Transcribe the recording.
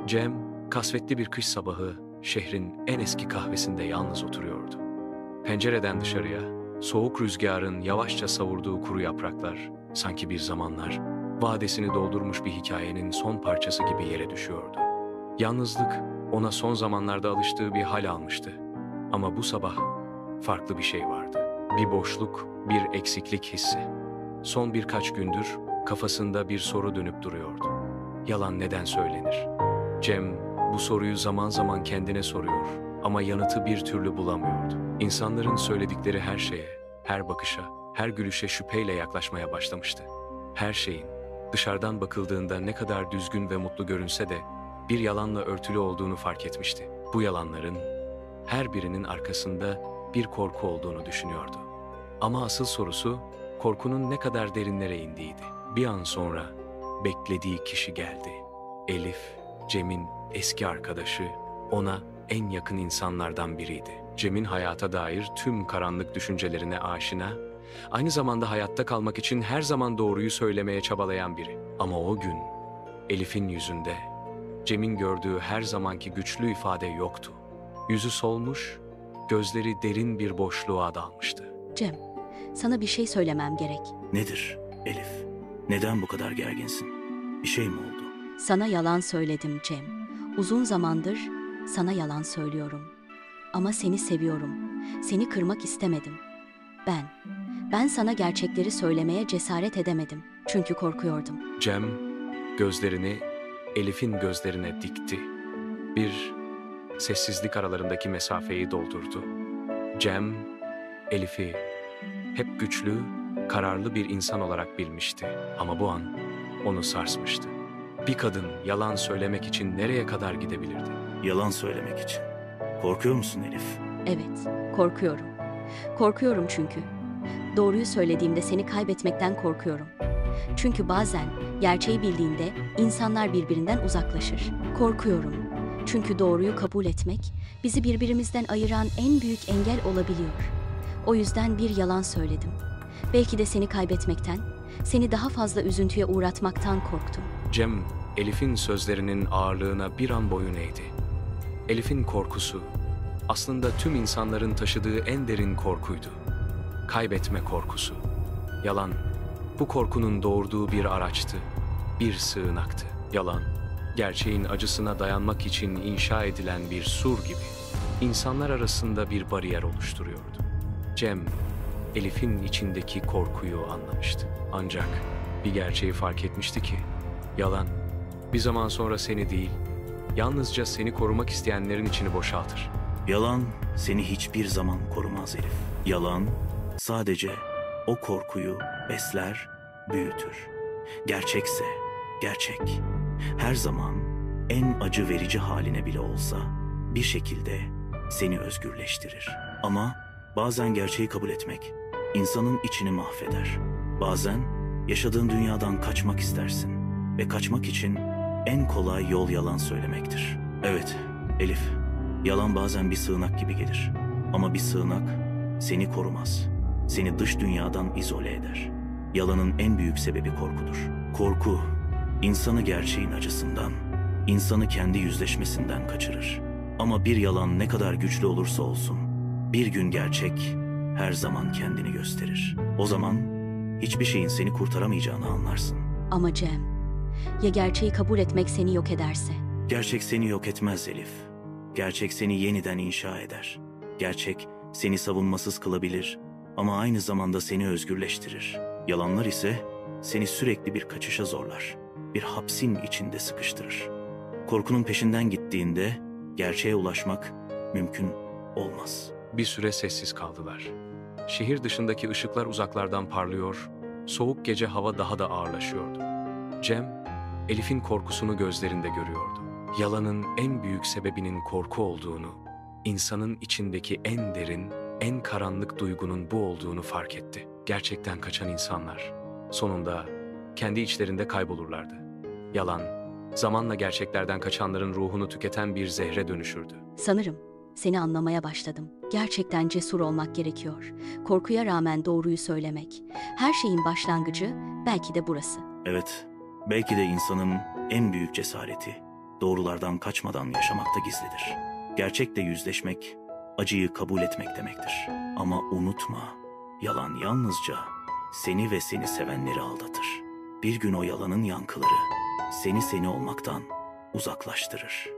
Cem, kasvetli bir kış sabahı şehrin en eski kahvesinde yalnız oturuyordu. Pencereden dışarıya, soğuk rüzgarın yavaşça savurduğu kuru yapraklar, sanki bir zamanlar vadesini doldurmuş bir hikayenin son parçası gibi yere düşüyordu. Yalnızlık ona son zamanlarda alıştığı bir hal almıştı. Ama bu sabah farklı bir şey vardı. Bir boşluk, bir eksiklik hissi. Son birkaç gündür kafasında bir soru dönüp duruyordu. Yalan neden söylenir? Cem bu soruyu zaman zaman kendine soruyor ama yanıtı bir türlü bulamıyordu. İnsanların söyledikleri her şeye, her bakışa, her gülüşe şüpheyle yaklaşmaya başlamıştı. Her şeyin dışarıdan bakıldığında ne kadar düzgün ve mutlu görünse de bir yalanla örtülü olduğunu fark etmişti. Bu yalanların her birinin arkasında bir korku olduğunu düşünüyordu. Ama asıl sorusu korkunun ne kadar derinlere indiğiydi. Bir an sonra beklediği kişi geldi. Elif, Cem'in eski arkadaşı, ona en yakın insanlardan biriydi. Cem'in hayata dair tüm karanlık düşüncelerine aşina, aynı zamanda hayatta kalmak için her zaman doğruyu söylemeye çabalayan biri. Ama o gün Elif'in yüzünde Cem'in gördüğü her zamanki güçlü ifade yoktu. Yüzü solmuş, gözleri derin bir boşluğa dalmıştı. Cem, sana bir şey söylemem gerek. Nedir Elif? Neden bu kadar gerginsin? Bir şey mi oldu? Sana yalan söyledim Cem. Uzun zamandır sana yalan söylüyorum. Ama seni seviyorum. Seni kırmak istemedim. Ben sana gerçekleri söylemeye cesaret edemedim. Çünkü korkuyordum. Cem gözlerini Elif'in gözlerine dikti. Bir sessizlik aralarındaki mesafeyi doldurdu. Cem, Elif'i hep güçlü, kararlı bir insan olarak bilmişti. Ama bu an onu sarsmıştı. Bir kadın yalan söylemek için nereye kadar gidebilirdi? Yalan söylemek için. Korkuyor musun Elif? Evet, korkuyorum. Korkuyorum çünkü. Doğruyu söylediğimde seni kaybetmekten korkuyorum. Çünkü bazen gerçeği bildiğinde insanlar birbirinden uzaklaşır. Korkuyorum. Çünkü doğruyu kabul etmek bizi birbirimizden ayıran en büyük engel olabiliyor. O yüzden bir yalan söyledim. Belki de seni kaybetmekten, seni daha fazla üzüntüye uğratmaktan korktum. Cem, Elif'in sözlerinin ağırlığına bir an boyun eğdi. Elif'in korkusu aslında tüm insanların taşıdığı en derin korkuydu. Kaybetme korkusu. Yalan, bu korkunun doğurduğu bir araçtı, bir sığınaktı. Yalan, gerçeğin acısına dayanmak için inşa edilen bir sur gibi insanlar arasında bir bariyer oluşturuyordu. Cem, Elif'in içindeki korkuyu anlamıştı. Ancak bir gerçeği fark etmişti ki, yalan bir zaman sonra seni değil, yalnızca seni korumak isteyenlerin içini boşaltır. Yalan seni hiçbir zaman korumaz Elif. Yalan sadece o korkuyu besler, büyütür. Gerçekse gerçek her zaman en acı verici haline bile olsa bir şekilde seni özgürleştirir. Ama bazen gerçeği kabul etmek insanın içini mahveder. Bazen yaşadığın dünyadan kaçmak istersin ve kaçmak için en kolay yol yalan söylemektir. Evet Elif, yalan bazen bir sığınak gibi gelir. Ama bir sığınak seni korumaz. Seni dış dünyadan izole eder. Yalanın en büyük sebebi korkudur. Korku, insanı gerçeğin acısından, insanı kendi yüzleşmesinden kaçırır. Ama bir yalan ne kadar güçlü olursa olsun, bir gün gerçek her zaman kendini gösterir. O zaman hiçbir şeyin seni kurtaramayacağını anlarsın. Ama Cem, ya gerçeği kabul etmek seni yok ederse? Gerçek seni yok etmez Elif. Gerçek seni yeniden inşa eder. Gerçek seni savunmasız kılabilir ama aynı zamanda seni özgürleştirir. Yalanlar ise seni sürekli bir kaçışa zorlar. Bir hapsin içinde sıkıştırır. Korkunun peşinden gittiğinde gerçeğe ulaşmak mümkün olmaz. Bir süre sessiz kaldılar. Şehir dışındaki ışıklar uzaklardan parlıyor, soğuk gece hava daha da ağırlaşıyordu. Cem, Elif'in korkusunu gözlerinde görüyordu. Yalanın en büyük sebebinin korku olduğunu, insanın içindeki en derin, en karanlık duygunun bu olduğunu fark etti. Gerçekten kaçan insanlar sonunda kendi içlerinde kaybolurlardı. Yalan, zamanla gerçeklerden kaçanların ruhunu tüketen bir zehre dönüşürdü. Sanırım seni anlamaya başladım. Gerçekten cesur olmak gerekiyor. Korkuya rağmen doğruyu söylemek. Her şeyin başlangıcı belki de burası. Evet, belki de insanın en büyük cesareti Doğrulardan kaçmadan yaşamak da gizlidir. Gerçekle yüzleşmek, acıyı kabul etmek demektir. Ama unutma, yalan yalnızca seni ve seni sevenleri aldatır. Bir gün o yalanın yankıları seni olmaktan uzaklaştırır.